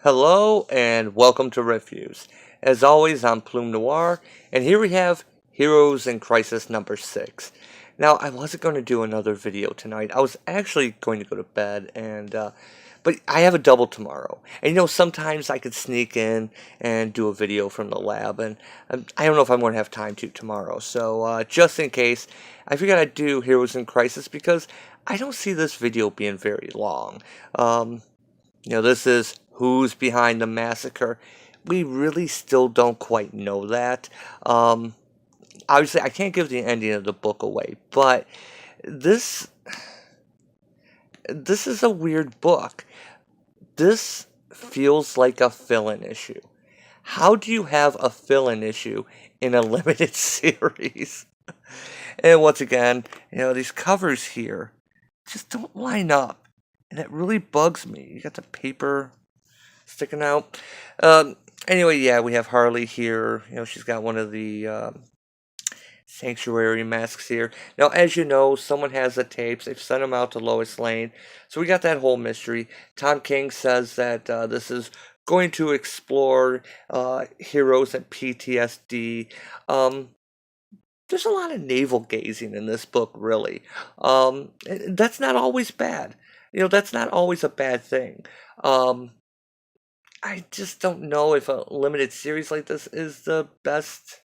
Hello and welcome to Reviews. As always, I'm Plume Noir, and here we have Heroes in Crisis number 6. Now, I wasn't going to do another video tonight. I was actually going to go to bed, but I have a double tomorrow. And sometimes I could sneak in and do a video from the lab, and I don't know if I'm going to have time to tomorrow. So, just in case, I figured I'd do Heroes in Crisis because I don't see this video being very long. This is who's behind the massacre. We really still don't quite know that. Um, Obviously, I can't give the ending of the book away, but this this is a weird book. This feels like a fill-in issue. How do you have a fill-in issue in a limited series? And once again, these covers here just don't line up, and it really bugs me. You got the paper sticking out. Anyway, yeah, we have Harley here. She's got one of the sanctuary masks here. Now, as you know, someone has the tapes. They've sent them out to Lois Lane. So we got that whole mystery. Tom King says that this is going to explore heroes and PTSD. There's a lot of navel gazing in this book, really. That's not always bad. That's not always a bad thing. I just don't know if a limited series like this is the best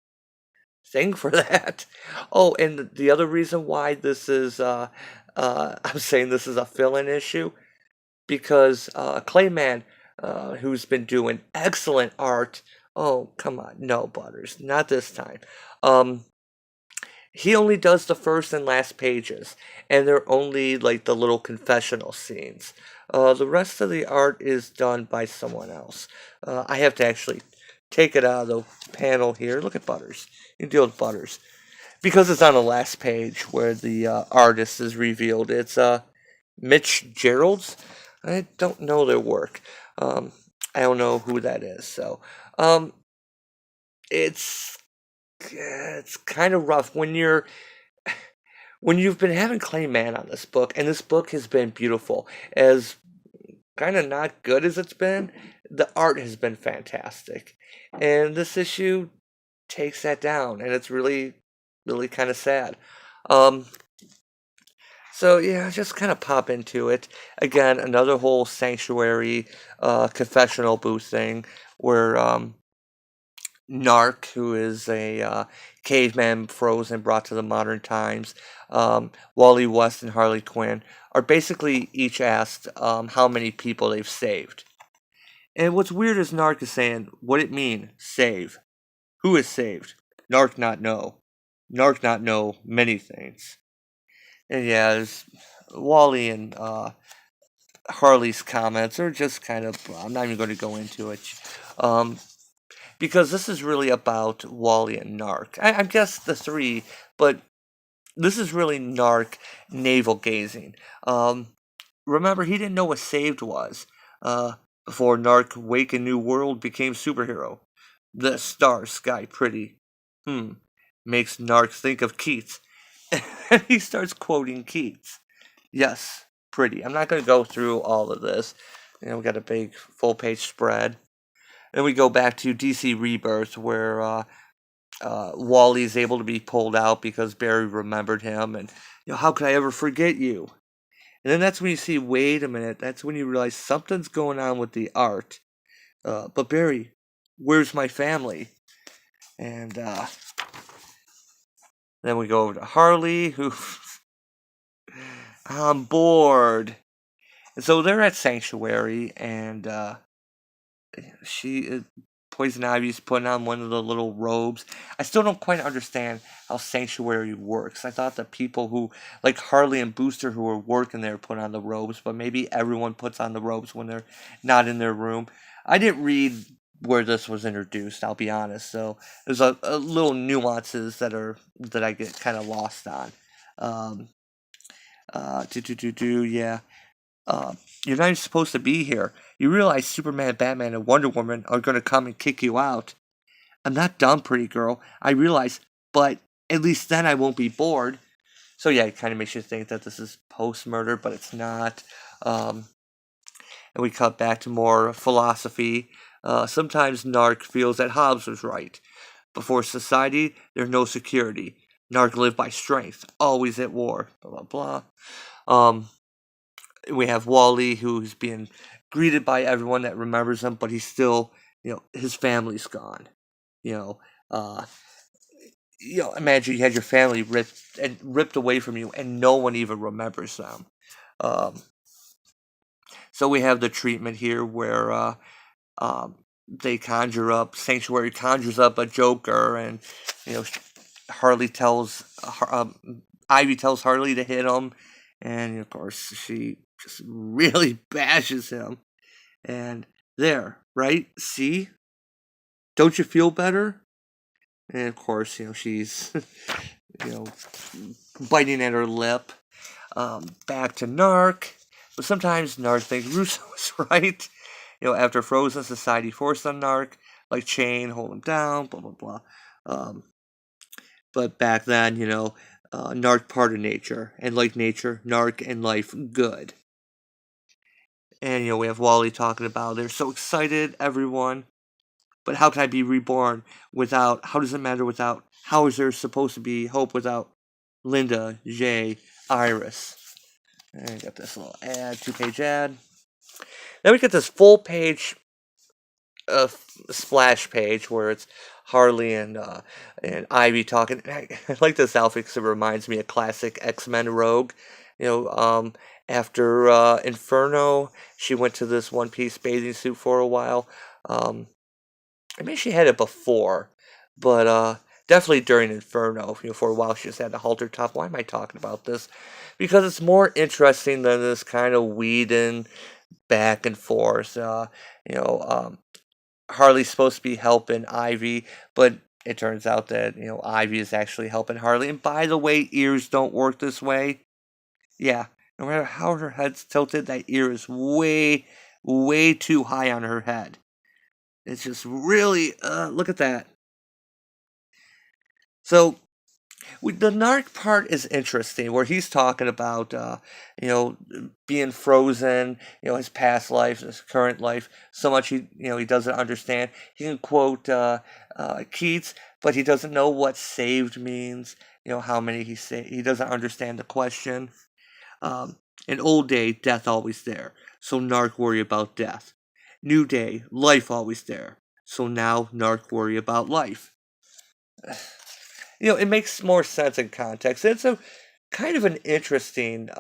thing for that. Oh, and the other reason why this is, I'm saying this is a fill-in issue, because Clayman, who's been doing excellent art, oh, come on, no, Butters, not this time. Um, he only does the first and last pages, and they're only like the little confessional scenes. The rest of the art is done by someone else. I have to actually take it out of the panel here. Look at Butters. You can deal with Butters. Because it's on the last page where the artist is revealed. It's Mitch Gerald's. I don't know their work. I don't know who that is. So it's kind of rough when you've been having Clay Mann on this book, and this book has been beautiful. As kind of not good as it's been, the art has been fantastic. And this issue takes that down, and it's really, really kind of sad. Um, so yeah, just kind of pop into it. Again, another whole sanctuary confessional booth thing where Narc, who is a caveman frozen, brought to the modern times, Wally West and Harley Quinn, are basically each asked how many people they've saved. And what's weird is Narc is saying, what it mean, save? Who is saved? Narc not know. Narc not know many things. And yeah, there's Wally and Harley's comments are just kind of, I'm not even going to go into it. Um, because this is really about Wally and Narc. I guess the three, but this is really Narc navel gazing. Remember, he didn't know what saved was before Narc Wake a New World became superhero. The star sky pretty. Makes Narc think of Keats. And he starts quoting Keats. Yes, pretty. I'm not going to go through all of this. We got a big full page spread. Then we go back to DC Rebirth, where Wally is able to be pulled out because Barry remembered him, and how could I ever forget you? And then that's when you see, wait a minute, that's when you realize something's going on with the art. But Barry, where's my family? And then we go over to Harley, who I'm bored. And so they're at Sanctuary, and Poison Ivy's putting on one of the little robes. I still don't quite understand how Sanctuary works. I thought the people who, like Harley and Booster, who were working there, put on the robes, but maybe everyone puts on the robes when they're not in their room. I didn't read where this was introduced, I'll be honest. So there's a little nuances that I get kind of lost on. Um, yeah. You're not even supposed to be here. You realize Superman, Batman, and Wonder Woman are going to come and kick you out. I'm not dumb, pretty girl. I realize, but at least then I won't be bored. So yeah, it kind of makes you think that this is post-murder, but it's not. and we cut back to more philosophy. Sometimes Narc feels that Hobbes was right. Before society, there's no security. Narc lived by strength, always at war. Blah blah blah. We have Wally, who's being greeted by everyone that remembers him, but he's still, his family's gone. You know, uh, imagine you had your family ripped away from you, and no one even remembers them. Um, so we have the treatment here where um, Sanctuary conjures up a Joker, and you know Harley tells Ivy tells Harley to hit him, and of course she just really bashes him. And there, right? See, don't you feel better? And of course, she's you know biting at her lip. Back to Narc, but sometimes Narc thinks Russo was right. After Frozen, society forced on Narc, like chain, hold him down, blah blah blah. But back then, Narc part of nature, and like nature, Narc and life good. And we have Wally talking about they're so excited, everyone. But how can I be reborn without? How does it matter without? How is there supposed to be hope without Linda, Jay, Iris? And I got this little ad, 2-page ad. Then we get this full page splash page where it's Harley and Ivy talking. I like this outfit because it reminds me of classic X-Men Rogue. After Inferno, she went to this one-piece bathing suit for a while. I mean, she had it before, but definitely during Inferno. For a while, she just had the halter top. Why am I talking about this? Because it's more interesting than this kind of Whedon back and forth. Harley's supposed to be helping Ivy, but it turns out that, Ivy is actually helping Harley. And by the way, ears don't work this way. Yeah, no matter how her head's tilted, that ear is way, way too high on her head. It's just really, look at that. So, the Narc part is interesting, where he's talking about, being frozen, his past life, his current life, so much he doesn't understand. He can quote Keats, but he doesn't know what saved means. How many he saved. He doesn't understand the question. In old day, death always there, so Narc worry about death. New day, life always there, so now Narc worry about life. It makes more sense in context. It's a kind of an interesting,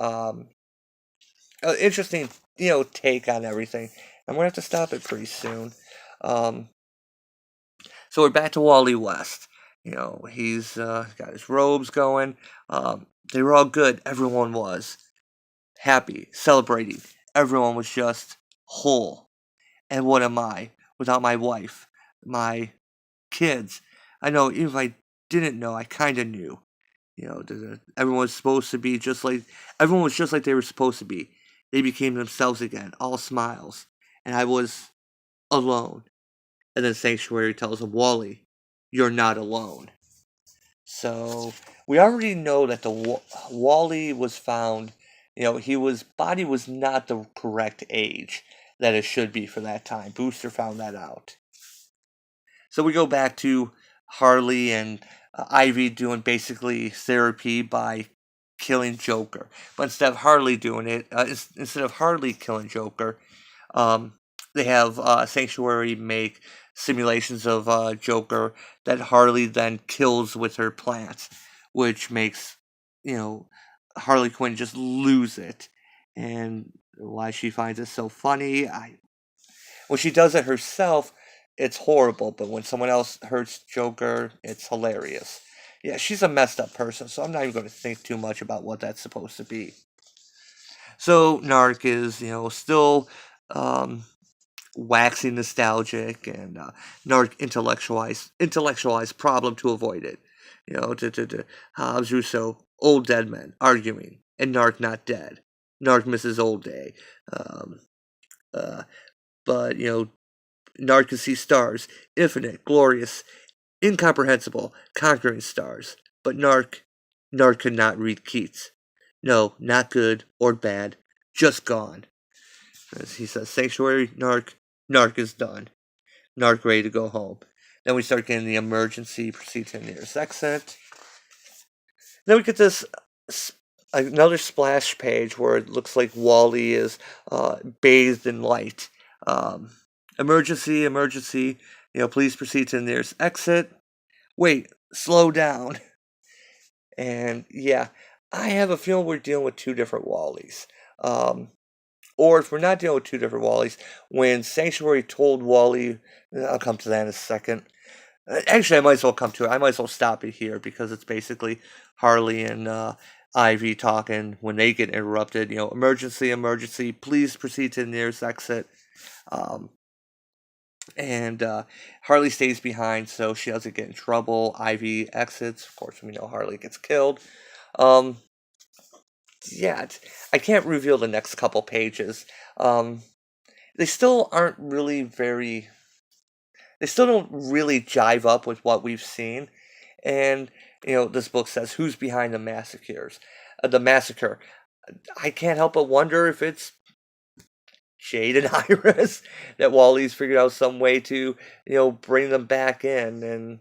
take on everything. I'm gonna have to stop it pretty soon. Um, so we're back to Wally West. He's got his robes going. They were all good. Everyone was happy, celebrating. Everyone was just whole. And what am I without my wife, my kids? I know, even if I didn't know, I kind of knew. Everyone was supposed to be just like everyone was just like they were supposed to be. They became themselves again, all smiles, and I was alone. And then Sanctuary tells him, Wally, you're not alone. So we already know that the Wally was found. His body was not the correct age that it should be for that time. Booster found that out. So we go back to Harley and Ivy doing basically therapy by killing Joker. But instead of Harley doing it, instead of Harley killing Joker, they have Sanctuary make simulations of Joker that Harley then kills with her plants, which makes, Harley Quinn just lose it. And why she finds it so funny, when she does it herself, it's horrible, but when someone else hurts Joker, it's hilarious. Yeah, she's a messed up person, so I'm not even going to think too much about what that's supposed to be. So Narc is, still waxing nostalgic, and Narc intellectualized problem to avoid it. To Hobbes, Rousseau, old dead men arguing, and Narc not dead. Narc misses old day. Um, but Narc can see stars, infinite, glorious, incomprehensible, conquering stars. But Narc could not read Keats. No, not good or bad, just gone. As he says, Sanctuary, Narc is done. Narc ready to go home. Then we start getting the emergency procedure near his exit. Then we get this another splash page where it looks like Wally is bathed in light. Um, emergency, emergency. Please proceed to the nearest exit. Wait, slow down. And yeah, I have a feeling we're dealing with two different Wallys. Or if we're not dealing with two different Wallys, when Sanctuary told Wally, I'll come to that in a second. Actually, I might as well come to it. I might as well stop it here because it's basically Harley and Ivy talking when they get interrupted. Emergency, emergency. Please proceed to the nearest exit. And Harley stays behind so she doesn't get in trouble. Ivy exits. Of course, we know Harley gets killed. Yeah, I can't reveal the next couple pages. They still aren't really very. They still don't really jive up with what we've seen. And, this book says, who's behind the massacres? The massacre. I can't help but wonder if it's Jade and Iris that Wally's figured out some way to, bring them back in. And,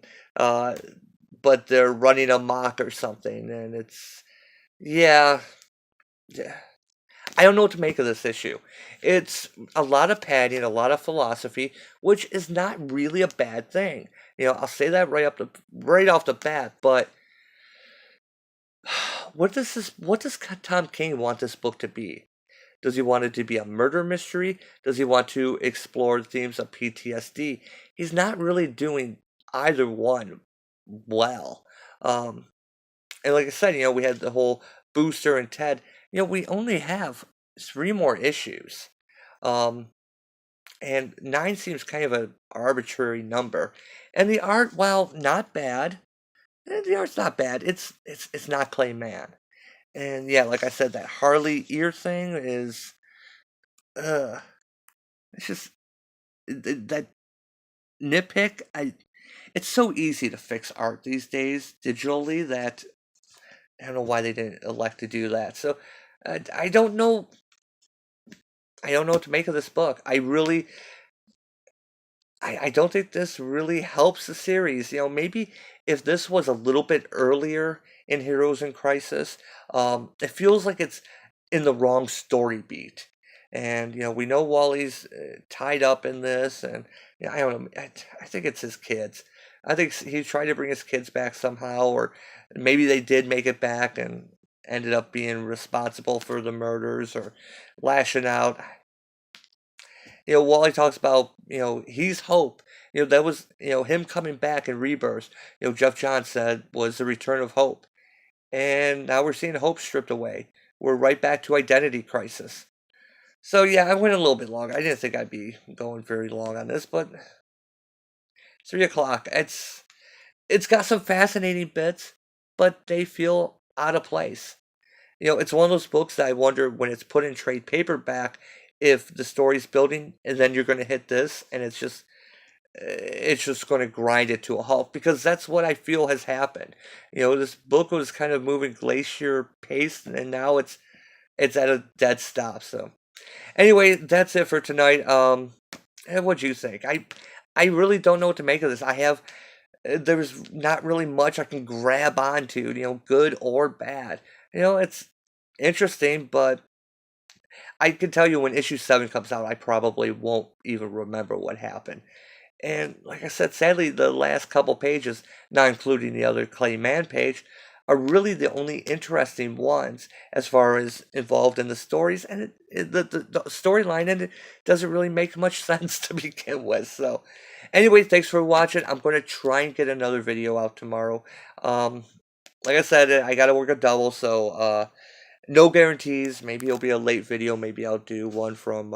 but they're running amok or something. And it's, yeah. I don't know what to make of this issue. It's a lot of padding, a lot of philosophy, which is not really a bad thing. I'll say that right off the bat. But what does Tom King want this book to be? Does he want it to be a murder mystery? Does he want to explore themes of PTSD? He's not really doing either one well. And like I said, we had the whole Booster and Ted. We only have 3 more issues. And 9 seems kind of an arbitrary number. And the art, while not bad, the art's not bad. It's not Clay Mann. And yeah, like I said, that Harley ear thing is, it's just that nitpick. It's so easy to fix art these days digitally that I don't know why they didn't elect to do that. So I don't know. I don't know what to make of this book. I don't think this really helps the series. Maybe if this was a little bit earlier in Heroes in Crisis, it feels like it's in the wrong story beat. And, we know Wally's tied up in this, and I don't know. I think it's his kids. I think he tried to bring his kids back somehow, or maybe they did make it back and ended up being responsible for the murders or lashing out. Wally talks about, he's hope. That was, him coming back in Rebirth, Jeff Johns said was the return of hope. And now we're seeing hope stripped away. We're right back to Identity Crisis. So yeah, I went a little bit long. I didn't think I'd be going very long on this, but 3 o'clock. It's got some fascinating bits, but they feel out of place. It's one of those books that I wonder when it's put in trade paperback if the story's building and then you're going to hit this and it's just going to grind it to a halt, because that's what I feel has happened. This book was kind of moving glacier pace and now it's at a dead stop. So anyway, that's it for tonight. What'd you think? I really don't know what to make of this. There's not really much I can grab onto, good or bad. It's interesting, but I can tell you when issue 7 comes out, I probably won't even remember what happened. And like I said, sadly, the last couple pages, not including the other Clay Mann page, are really the only interesting ones as far as involved in the stories. And the storyline in it doesn't really make much sense to begin with. So anyway, thanks for watching. I'm going to try and get another video out tomorrow. Like I said, I got to work a double, so no guarantees. Maybe it'll be a late video. Maybe I'll do one from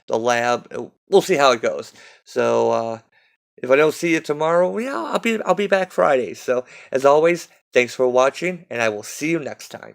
the lab. We'll see how it goes. So if I don't see you tomorrow, yeah, I'll be back Friday. So as always, thanks for watching, and I will see you next time.